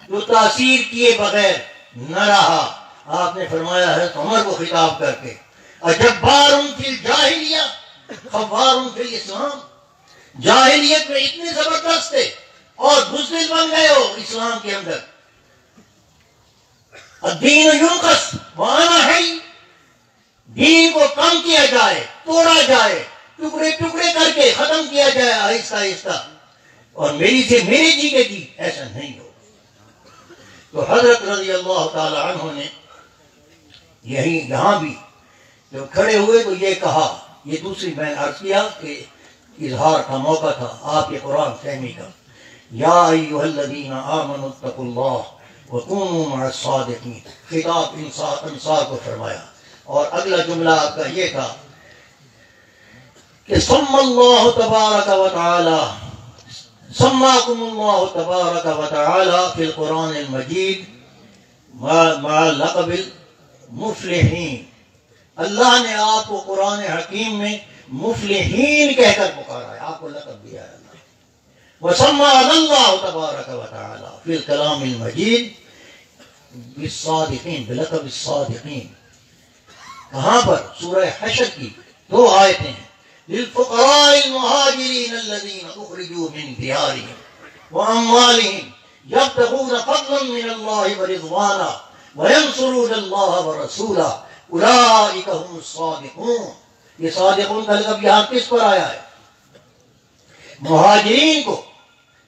جو تاثیر کیے بغیر نہ رہا. آپ نے فرمایا حضرت عمر کو خطاب کر کے، اجبار فی الجاہلیہ خوار فی الاسلام. جاہلیت میں اتنے زبردست تھے اور بزدل بن گئے ہو اسلام کے اندر. الدین ینقص وانا حی، دین کو کم کیا جائے، توڑا جائے، ٹکڑے ٹکڑے کر کے ختم کیا جائے آہستہ آہستہ، اور میری سے میرے جی کے جی، ایسا نہیں ہو. تو حضرت رضی اللہ تعالی عنہ نے یہاں بھی جب کھڑے ہوئے تو یہ کہا، یہ دوسری میں نے عرض کیا کہ اظہار کا موقع تھا آپ کے قرآن فہمی کا. یا ایھا الذین آمنوا اتقوا اللہ وکونوا مع الصادقین، خطاب انصار کو فرمایا. اور اگلا جملہ آپ کا یہ تھا کہ سم اللہ تبارک و تعالی سماکم اللہ تبارک و تعالی فی القرآن المجید مع لقب المفلحین. اللہ نے آپ کو قرآن حکیم میں مفلحین کہہ کر پکارا ہے، آپ کو لقب دیا ہے. وسمعنا اللہ تبارک و تعالی فی الکلام المجید بالصادقین، بلقب الصادقین. کہاں پر؟ سورہ حشر کی 2 آیتیں ہیں. للفقراء المہاجرین الذین اخرجوا من دیارہم واموالہم یبتغون فضلا من اللہ ورضوانا وینصرون اللہ ورسولہ اولئک هم الصادقون. یہ صادقون کا لقب یہاں کس پر آیا ہے؟ مہاجرین کو،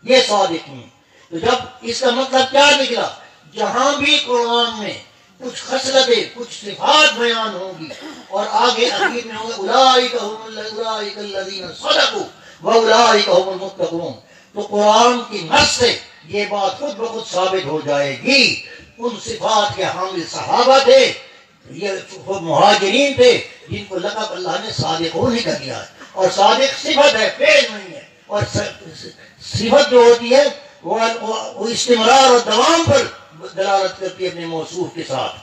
یہ صادقین. تو جب اس کا مطلب کیا نکلا؟ جہاں بھی قرآن میں کچھ خصلتیں، کچھ صفات بیان ہوں گی اور آگے اخیر میں ہوں گے اولئک الذین صدقوا واولئک هم المتقون، تو قرآن کی نص سے یہ بات خود بخود ثابت ہو جائے گی. ان صفات کے حامل صحابہ تھے، یہ خود مہاجرین تھے جن کو لقب اللہ نے صادقون ہی کر دیا ہے. اور صادق صفت ہے، فعل نہیں ہے. اور صفت جو ہوتی ہے وہ استمرار اور دوام پر دلالت کرتی ہے اپنے موصوف کے ساتھ،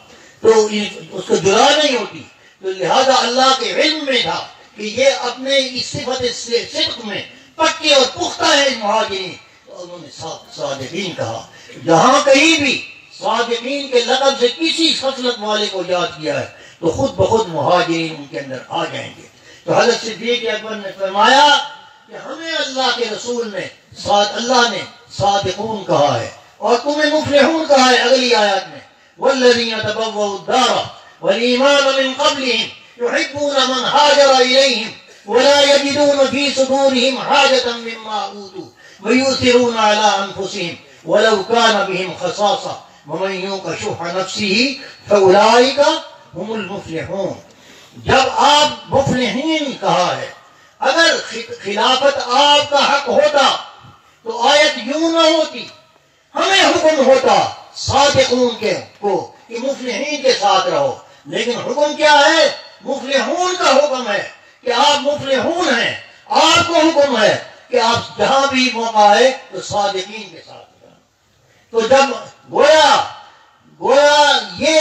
تو اس کو جدا نہیں ہوتی. تو لہذا اللہ کے علم میں تھا کہ یہ اپنے اس صفت صدق میں پکے اور پختہ ہے مہاجرین، تو انہوں نے صادقین کہا. جہاں کہیں بھی صادقین کے لقب سے کسی خصلت والے کو یاد کیا ہے تو خود بخود مہاجرین ان کے اندر آ جائیں گے. تو حضرت صدیق اکبر نے فرمایا کہ ہمیں اللہ کے رسول نے اللہ نے صادقون کہا ہے اور تمہیں مفلحون کہا ہے اگلی آیات میں. والذین تبوؤا الدار والایمان من قبلهم يحبون من هاجر الیہم ولا یجدون فی صدورهم حاجة مما اوتوا ویؤثرون علی انفسهم ولو كان بهم خصاصة ومن یوق شح نفسه فاولئک هم المفلحون. جب آپ مفلحین کہا ہے، اگر خلافت آپ کا حق ہوتا تو آیت یوں نہ ہوتی، ہمیں حکم ہوتا صادقون کے کو کہ مفلحین کے ساتھ رہو. لیکن حکم کیا ہے؟ مفلحون کا حکم ہے کہ آپ مفلحون ہیں. آپ کو حکم ہے کہ آپ جہاں بھی موقع آئے تو صادقین کے ساتھ رہیں. تو جب گویا یہ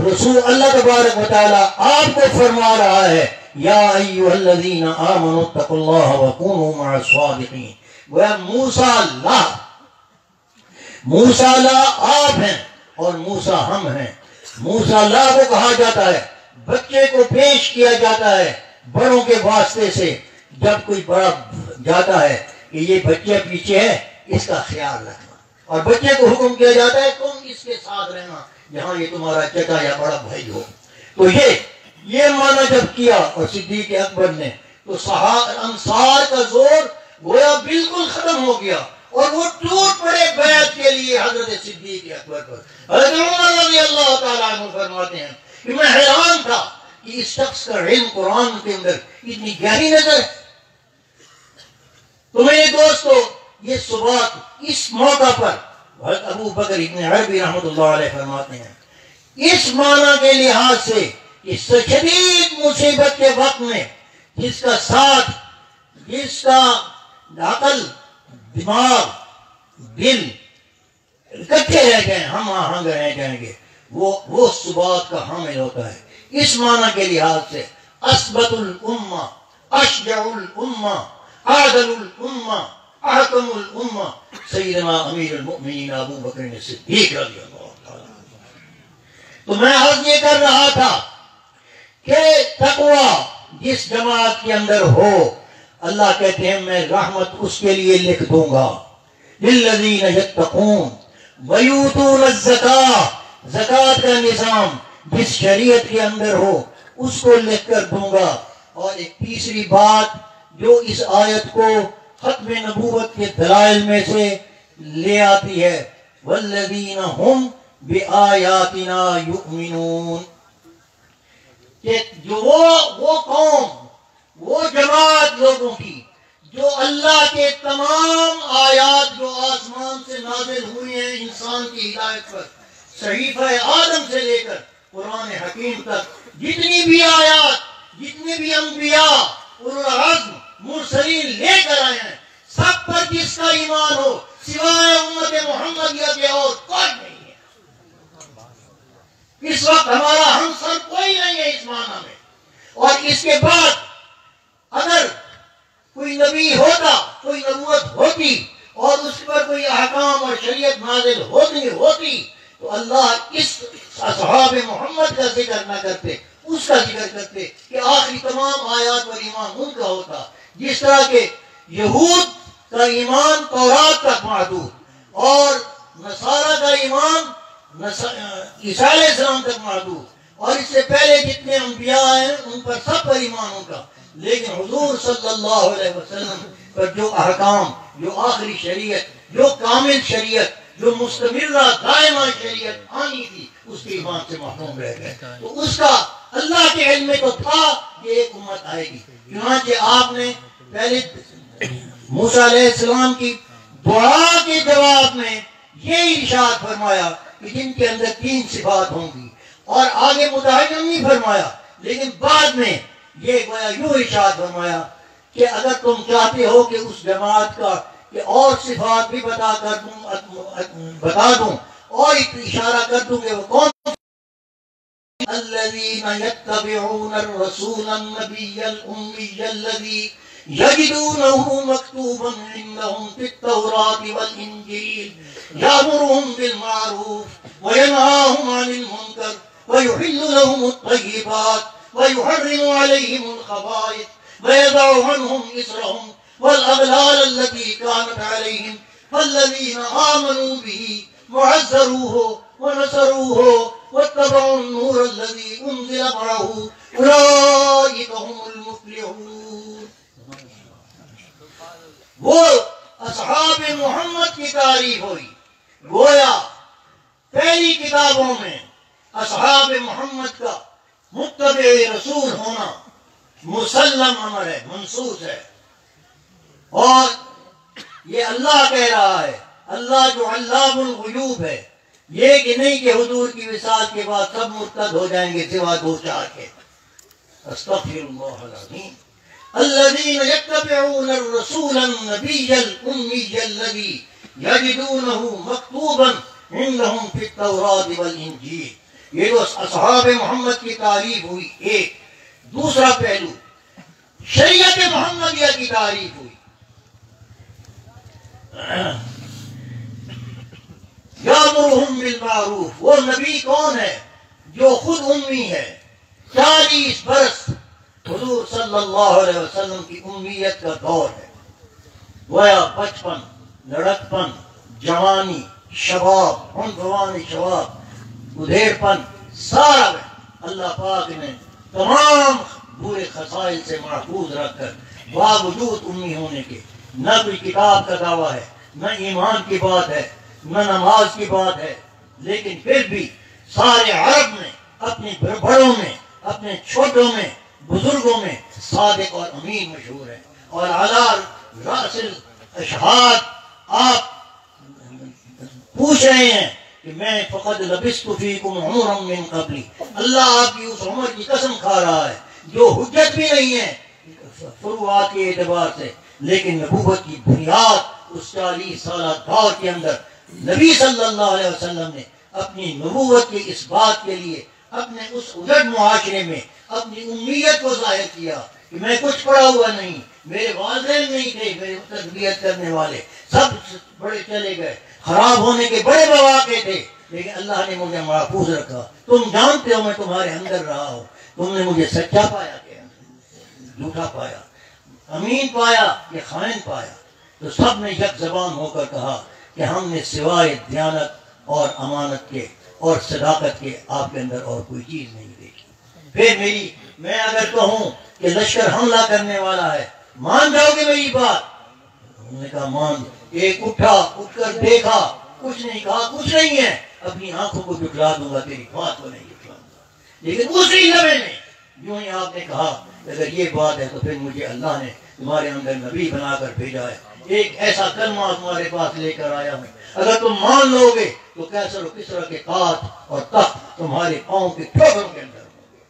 رسول اللہ تبارک و تعالی آپ کو فرما رہا ہے یا ایھا الذین آمنوا اتقوا اللہ وکونوا مع الصادقین. گویا موسیٰ آپ ہیں اور موسیٰ ہم ہیں. موسیٰ اللہ کو کہا جاتا ہے، بچے کو پیش کیا جاتا ہے بڑوں کے واسطے سے. جب کوئی بڑا جاتا ہے کہ یہ بچہ پیچھے ہے، اس کا خیال رکھنا، اور بچے کو حکم کیا جاتا ہے تم اس کے ساتھ رہنا جہاں یہ تمہارا چچا یا بڑا بھائی ہو. تو یہ معنی جب کیا اور صدیق اکبر نے، تو انصار کا زور گویا بالکل ختم ہو گیا اور وہ ٹوٹ پڑے بیعت کے لیے حضرت صدیق اکبر پر. حضرت عمر رضی اللہ تعالیٰ عنہ فرماتے ہیں کہ میں حیران تھا کہ اس شخص کا علم قرآن کے اندر اتنی گہری نظر ہے. تو میرے دوستو یہ صبات اس موقع پر حضرت ابو بکر ابن عربی رحمۃ اللہ علیہ فرماتے ہیں اس معنی کے لحاظ سے کہ شدید مصیبت کے وقت میں جس کا ساتھ، جس کا عقل، دماغ، دل اکٹھے رہ گئے، ہم آہنگ رہ جائیں گے، وہ ثبات کا حامل ہوتا ہے. اس معنی کے لحاظ سے اثبت الامہ، اشجع الامہ، عادل الامہ، احکم الامہ سیدنا امیر المؤمنین ابو بکر صدیق رضی اللہ تعالیٰ. تو میں عرض یہ کر رہا تھا کہ تقوی جس جماعت کے اندر ہو، اللہ کہتے ہیں میں رحمت اس کے لیے لکھ دوں گا. للذین یتقون ویؤتون الزکاۃ، زکوٰۃ کا نظام جس شریعت کے اندر ہو اس کو لکھ کر دوں گا. اور ایک تیسری بات جو اس آیت کو ختم نبوت کے دلائل میں سے لے آتی ہے، والذین هم بآیاتنا یؤمنون، کہ جو وہ قوم، وہ جماعت لوگوں کی جو اللہ کے تمام آیات جو آسمان سے نازل ہوئی ہیں انسان کی ہدایت پر، صحیفہ آدم سے لے کر قرآن حکیم تک جتنی بھی آیات، جتنے بھی انبیاء اولو العزم مرسلین لے کر آئے ہیں، سب پر جس کا ایمان ہو سوائے امت محمدیہ کے اور کوئی نہیں ہے. اس وقت ہمارا ہمسر کوئی نہیں ہے اس معنی میں. اور اس کے بعد اگر کوئی نبی ہوتا، کوئی نبوت ہوتی اور اس پر کوئی احکام اور شریعت نازل ہوتی تو اللہ اس اصحاب محمد کا ذکر نہ کرتے، اس کا ذکر کرتے کہ آخری تمام آیات پر ایمان ان کا ہوتا. جس طرح کہ یہود کا ایمان تورات تک محدود اور نصارہ کا ایمان عیسیٰ علیہ السلام تک محدود، اور اس سے پہلے جتنے انبیاء ہیں ان پر سب پر ایمان ہوگا. لیکن حضور صلی اللہ علیہ وسلم پر جو احکام، جو آخری شریعت، جو کامل شریعت، جو مستمرہ دائمہ شریعت آنی تھی، اس کے ایمان سے محروم رہ گئے. تو اس کا اللہ کے علم میں تو تھا کہ ایک امت آئے گی. چنانچہ آپ نے پہلے موسیٰ علیہ السلام کی دعا کے جواب میں یہ ارشاد فرمایا کہ جن کے اندر 3 صفات ہوں گی، اور آگے متعین نہیں فرمایا، لیکن بعد میں یہ گویا یوں ارشاد فرمایا کہ اگر تم چاہتے ہو کہ اس جماعت کا کہ اور صفات بھی بتا دوں اور اشارہ کر دوں کہ وہ کون. الذين يتبعون الرسول النبي الأمي الذي يجدونه مكتوبا عندهم في التوراة والإنجيل يأمرهم بالمعروف وينهاهم عن المنكر ويحل لهم الطيبات ويحرم عليهم الخبائث ويضع عنهم إصرهم والأغلال التي كانت عليهم فالذين آمنوا به وعزروه ونصروه واتبعوا النور الذي أنزل معه أولئك هم المفلحون. وہ اصحاب محمد کی تعریف ہوئی. گویا پہلی کتابوں میں اصحاب محمد کا متبع رسول ہونا مسلم امر ہے، منصوص ہے. اور یہ اللہ کہہ رہا ہے، اللہ جو علام الغیوب ہے، یہ کہ نہیں کہ حضور کی وصال کے بعد سب مرتد ہو جائیں گے سوا 2-4 کے. استغفر اللہ العظیم. الذين يتبعون الرسول النبي الأمي الذي يجدونه مكتوبا عندهم في التوراة والإنجيل. یہ جو اصحاب محمد کی تعریف ہوئی ایک. دوسرا پہلو شریعت محمدیہ کی تعریف ہوئی. یامرہم بالمعروف. وہ نبی کون ہے جو خود امی ہے. 40 برس حضور صلی اللہ علیہ وسلم کی امیت کا دور ہے. گویا بچپن، لڑکپن، جوانی، شباب، عنفوان شباب، ادھیڑ پن، سارا اللہ پاک نے تمام برے خصائل سے محفوظ رکھ کر باوجود امی ہونے کے نہ کوئی کتاب کا دعویٰ ہے، نہ ایمان کی بات ہے، نہ نماز کی بات ہے، لیکن پھر بھی سارے عرب میں، اپنے بڑوں میں، اپنے چھوٹوں میں، بزرگوں میں صادق اور امین مشہور ہے۔ اور علی رأس الاشہاد آپ پوچھ رہے ہیں کہ میں فقد لبثت فیکم عمرا من قبلی، اللہ آپ کی اس عمر کی قسم کھا رہا ہے جو حجت بھی نہیں ہے فروعات کے اعتبار سے، لیکن نبوت کی بنیاد اس 40 سالہ دور کے اندر نبی صلی اللہ علیہ وسلم نے اپنی نبوت کے اس بات کے لیے اپنے اس اجڑ معاشرے میں اپنی امیت کو ظاہر کیا کہ میں کچھ پڑھا ہوا نہیں، میرے والدین نہیں تھے میرے تربیت کرنے والے، سب بڑے چلے گئے، خراب ہونے کے بڑے مواقع تھے، لیکن اللہ نے مجھے محفوظ رکھا۔ تم جانتے ہو میں تمہارے اندر رہا ہوں، تم نے مجھے سچا پایا کہ جھوٹا پایا، امین پایا کہ خائن پایا؟ تو سب نے یک زبان ہو کر کہا کہ ہم نے سوائے دیانت اور امانت کے اور صداقت کے آپ کے اندر اور کوئی چیز نہیں دیکھی۔ پھر میں اگر کہوں کہ لشکر حملہ کرنے والا ہے، مان جاؤ گے میری بات؟ انہوں نے کہا مان۔ ایک اٹھا، اٹھ کر دیکھا، کچھ نہیں کہا، کچھ نہیں ہے، اپنی آنکھوں کو جھٹلا دوں گا، تیری بات کو نہیں جھٹلاؤں گا۔ لیکن اسی لمحے میں یوں ہی آپ نے کہا کہ اگر یہ بات ہے تو پھر مجھے اللہ نے تمہارے اندر نبی بنا کر بھیجا ہے، ایک ایسا کلمہ تمہارے پاس لے کر آیا ہوں، اگر تم مان لو گے تو کیسر و کسرا کے کات اور تخت تمہارے پاؤں کے ٹھوکروں کے اندر ہوں گے۔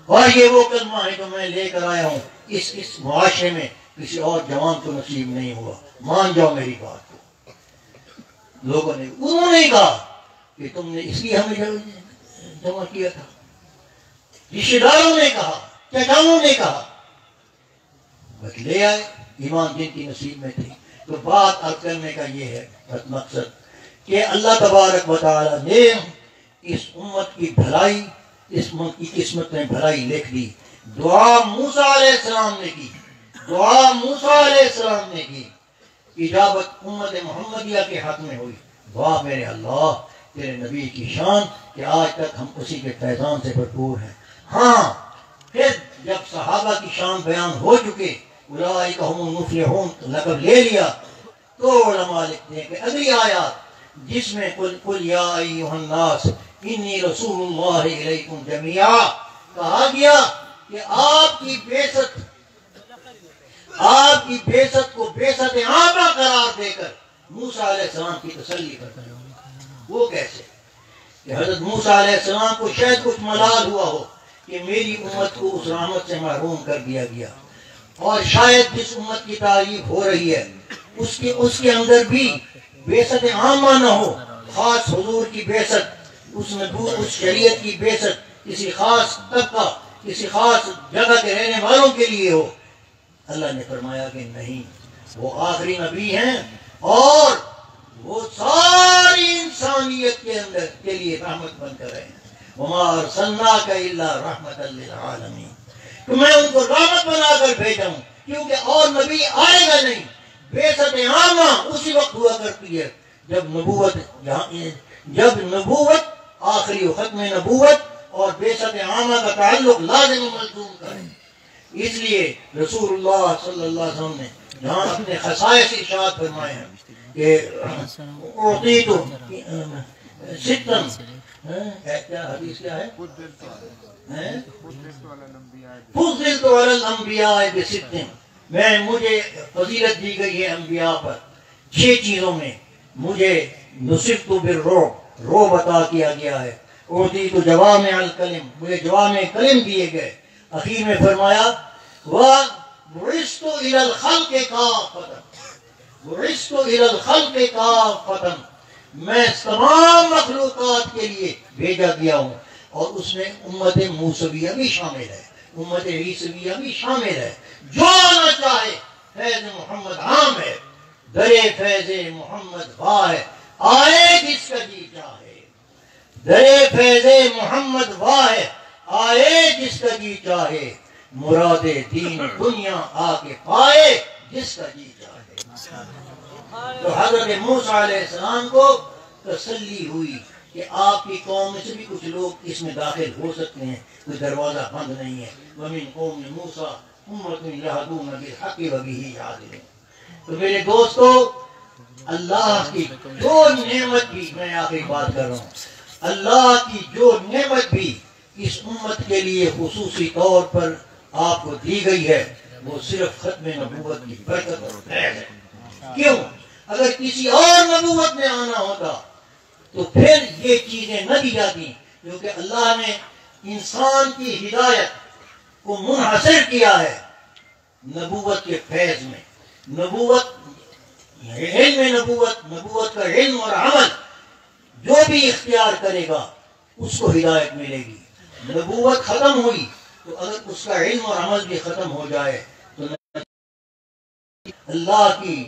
اور یہ وہ کلمہ ہے جو میں لے کر آیا ہوں، اس معاشرے میں کسی اور جوان کو نصیب نہیں ہوا، مان جاؤ میری بات کو۔ لوگوں نے انہوں نے کہا کہ تم نے اس لیے ہمیں جمع کیا تھا، رشتہ داروں نے کہا، چچاؤں نے کہا، بس لے آئے ایمان جن کی نصیب میں تھی۔ تو بات عرض کرنے کا یہ ہے مقصد کہ اللہ تبارک و تعالی نے اس امت کی بھلائی، اس امت کی قسمت میں بھلائی لکھ دی۔ دعا موسیٰ علیہ السلام نے کی، دعا موسیٰ علیہ السلام نے کی، اجابت امت محمدیہ کے حق میں ہوئی۔ دعا میرے اللہ تیرے نبی کی شان کہ آج تک ہم اسی کے فیضان سے بھرپور ہیں۔ ہاں پھر جب صحابہ کی شان بیان ہو چکے، اولئک هم المفلحون لقب لے لیا، تو علماء لکھتے ہیں کہ اگلی آیات جس میں قل یا ایھا الناس انی رسول اللہ الیکم جمیعا کہا گیا کہ آپ کی بعثت کو بعثت عامہ قرار دے کر موسیٰ علیہ السلام کی تسلی کرتا ہے۔ وہ کیسے کہ حضرت موسیٰ علیہ السلام کو شاید کچھ ملال ہوا ہو کہ میری امت کو اس رحمت سے محروم کر دیا گیا، اور شاید جس امت کی تعریف ہو رہی ہے اس کے اندر بھی بعثت عامہ نہ ہو، خاص حضور کی بعثت، اس شریعت کی بعثت کسی خاص طبقہ، کسی خاص جگہ کے رہنے والوں کے لیے ہو۔ اللہ نے فرمایا کہ نہیں، وہ آخری نبی ہیں اور وہ ساری انسانیت کے اندر کے لیے رحمت بن کر رہے ہیں۔ وما ارسلناک الا رحمۃ للعالمین، تو میں ان کو رحمت بنا کر بھیجا ہوں، کیونکہ اور نبی آئے گا نہیں۔ بعثت عامہ اسی وقت ہوا کرتی ہے جب نبوت آخری و ختم نبوت اور بعثت عامہ کا تعلق لازم و ملزوم کا ہے۔ اس لیے رسول اللہ صلی اللہ علیہ وسلم نے جہاں اپنے خصائص ارشاد فرمائے ہیں کہ اعطیت ستا، کیا حدیث کیا ہے؟ فضلت علی الانبیاء بست، مجھے فضیلت دی گئی ہے انبیاء پر 6 چیزوں میں۔ مجھے نصفت بالرعب عطا کیا گیا ہے، اعطیت جوامع الکلم، مجھے جوامع کلم دیے گئے۔ اخیر میں فرمایا وَبُعِثْتُ إِلَى الْخَلْقِ كَافَّةً، بُعِثْتُ إِلَى الْخَلْقِ كَافَّةً، میں تمام مخلوقات کے لیے بھیجا گیا ہوں، اور اس میں امت موسویہ بھی شامل ہے، امت عیسویہ بھی شامل ہے۔ جو آنا چاہے فیض محمد عام ہے، درے فیض محمد واہ ہے، آئے جس کا جی چاہے، درے فیض محمد واہ ہے، آئے جس کا جی چاہے، مراد دین دنیا آ کے پائے جس کا جی چاہے۔ تو حضرت موسیٰ علیہ السلام کو تسلی ہوئی کہ آپ کی قوم میں سے بھی کچھ لوگ اس میں داخل ہو سکتے ہیں، کوئی دروازہ بند نہیں ہے۔ وَمِن قَوْمِ مُوسَىٰ أُمَّةٌ يَهْدُونَ بِالْحَقِّ وَبِهِ يَعْدِلُونَ۔ تو میرے دوستو، اللہ کی جو نعمت بھی، میں آخری بات کر رہا ہوں، اللہ کی جو نعمت بھی اس امت کے لیے خصوصی طور پر آپ کو دی گئی ہے، وہ صرف ختم نبوت کی برکت اور فیض ہے۔ کیوں؟ اگر کسی اور نبوت میں آنا ہوتا تو پھر یہ چیزیں نہ دی جاتی، کیونکہ اللہ نے انسان کی ہدایت کو منحصر کیا ہے نبوت کے فیض میں۔ نبوت، علم نبوت کا علم اور عمل جو بھی اختیار کرے گا اس کو ہدایت ملے گی۔ نبوت ختم ہوئی تو اگر اس کا علم اور عمل بھی ختم ہو جائے تو اللہ کی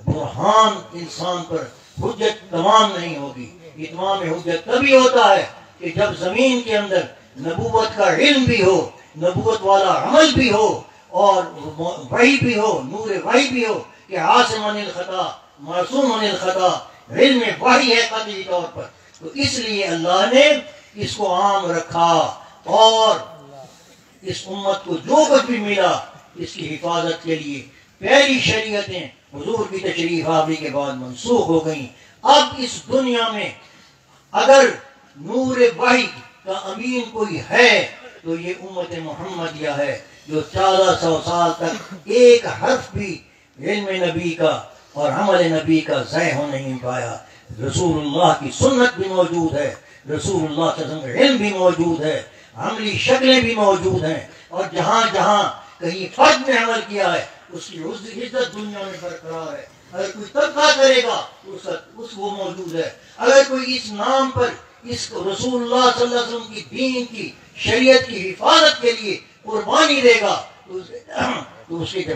برہان انسان پر حجت تمام نہیں ہوگی۔ اتمام حجت تبھی ہوتا ہے کہ جب زمین کے اندر نبوت کا علم بھی ہو، نبوت والا عمل بھی ہو، اور وحی بھی ہو، نور وحی بھی ہو کہ عاصم عن الخطا معصوم عن الخطا، علم وحی ہے قطعی طور پر۔ تو اس لیے اللہ نے اس کو عام رکھا، اور اس امت کو جو کچھ بھی ملا اس کی حفاظت کے لیے پہلی شریعتیں حضور کی تشریف آوری کے بعد منسوخ ہو گئیں۔ اب اس دنیا میں اگر نور وحی کا امین کوئی ہے تو یہ امت محمدیہ ہے، جو 1400 سال تک ایک حرف بھی علم نبی کا اور عمل نبی کا ضائع ہو نہیں پایا۔ رسول اللہ کی سنت بھی موجود ہے، رسول اللہ صلی اللہ علیہ وسلم کا علم بھی موجود ہے، عملی شکلیں بھی موجود ہیں، اور جہاں جہاں کہیں فرد نے عمل کیا ہے اس کی عزت دنیا میں برقرار ہے۔ اگر کوئی طبقہ کرے گا اس وہ موجود ہے۔ اگر کوئی اس نام پر اس رسول اللہ صلی اللہ علیہ وسلم کی دین کی شریعت کی حفاظت کے لیے قربانی دے گا تو اس کے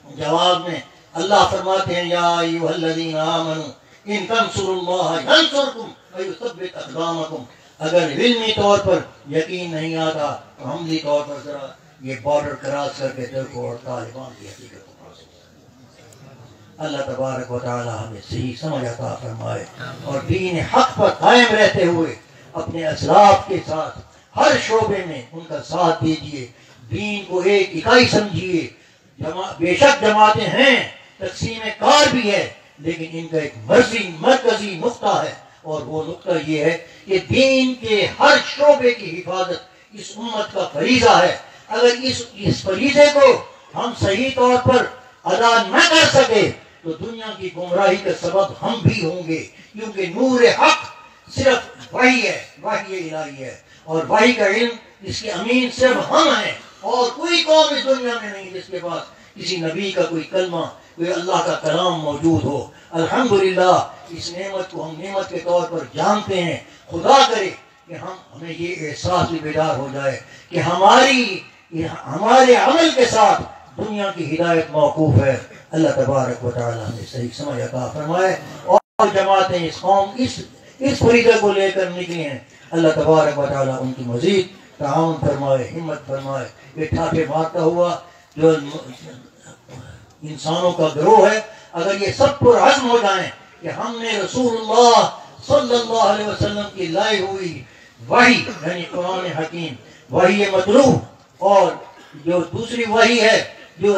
جواب میں اللہ فرماتے ہیں یا ایھا الذین آمنوا ان تنصروا اللہ ینصرکم ویثبت اقدامکم۔ اگر علمی طور پر یقین نہیں آتا تو عملی طور پر ذرا یہ بارڈر کراس کر کے دیکھو اور طالبان کی حقیقت کو پاس۔ اللہ تبارک و تعالی ہمیں صحیح سمجھ عطا فرمائے، اور دین حق پر قائم رہتے ہوئے اپنے اسلاف کے ساتھ ہر شعبے میں ان کا ساتھ دیجیے، دین کو ایک اکائی سمجھیے۔ بے شک جماعتیں ہیں، تقسیم کار بھی ہے، لیکن ان کا ایک مرکزی نقطہ ہے، اور وہ نقطہ یہ ہے کہ دین کے ہر شعبے کی حفاظت اس امت کا فریضہ ہے۔ اگر اس فریضے کو ہم صحیح طور پر ادا نہ کر سکے تو دنیا کی گمراہی کا سبب ہم بھی ہوں گے، کیونکہ نور حق صرف وحی ہے، وحی الہی ہے، اور وحی کا علم اس کے امین صرف ہم ہیں، اور کوئی قوم اس دنیا میں نہیں جس کے پاس کسی نبی کا کوئی کلمہ، کوئی اللہ کا کلام موجود ہو۔ الحمدللہ اس نعمت کو ہم نعمت کے طور پر جانتے ہیں۔ خدا کرے کہ ہمیں یہ احساس بھی بیدار ہو جائے کہ ہمارے عمل کے ساتھ دنیا کی ہدایت موقوف ہے۔ اللہ تبارک و تعالی ہمیں صحیح سمجھ عطا فرمائے، اور جماعتیں اس قوم اس فریضے کو لے کر نکلی ہیں، اللہ تبارک و تعالی ان کی مزید تعاون فرمائے، ہمت فرمائے۔ یہ ٹھاٹھے مارتا ہوا جو انسانوں کا گروہ ہے، اگر یہ سب پر عزم ہو جائیں کہ ہم نے رسول اللہ صلی اللہ علیہ وسلم کی لائی ہوئی وحی یعنی قرآن حکیم، وحی مطلوب، اور جو دوسری وحی ہے جو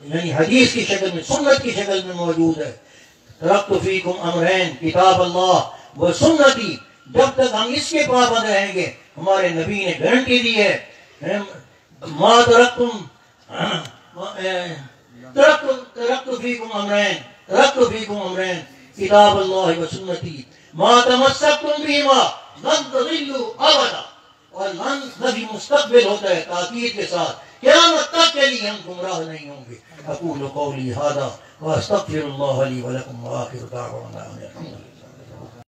یعنی حدیث کی شکل میں، سنت کی شکل میں موجود ہے، ترکت فیکم امرین کتاب اللہ و سنتی، جب تک ہم اس کے پابند رہیں گے، ہمارے نبی نے گارنٹی دی ہے، ما ترکت فیکم امرین کتاب اللہ و سنتی ما تمسکتم بہما لن تضلوا ابدا، اور لن نفی مستقبل ہوتا ہے تاکید کے ساتھ، قیامت تک کے لیے ہم گمراہ نہیں ہوں گے۔ اقول قولی ھذا واستغفر اللہ لی ولکم وآخر دعوانا ان الحمد للہ۔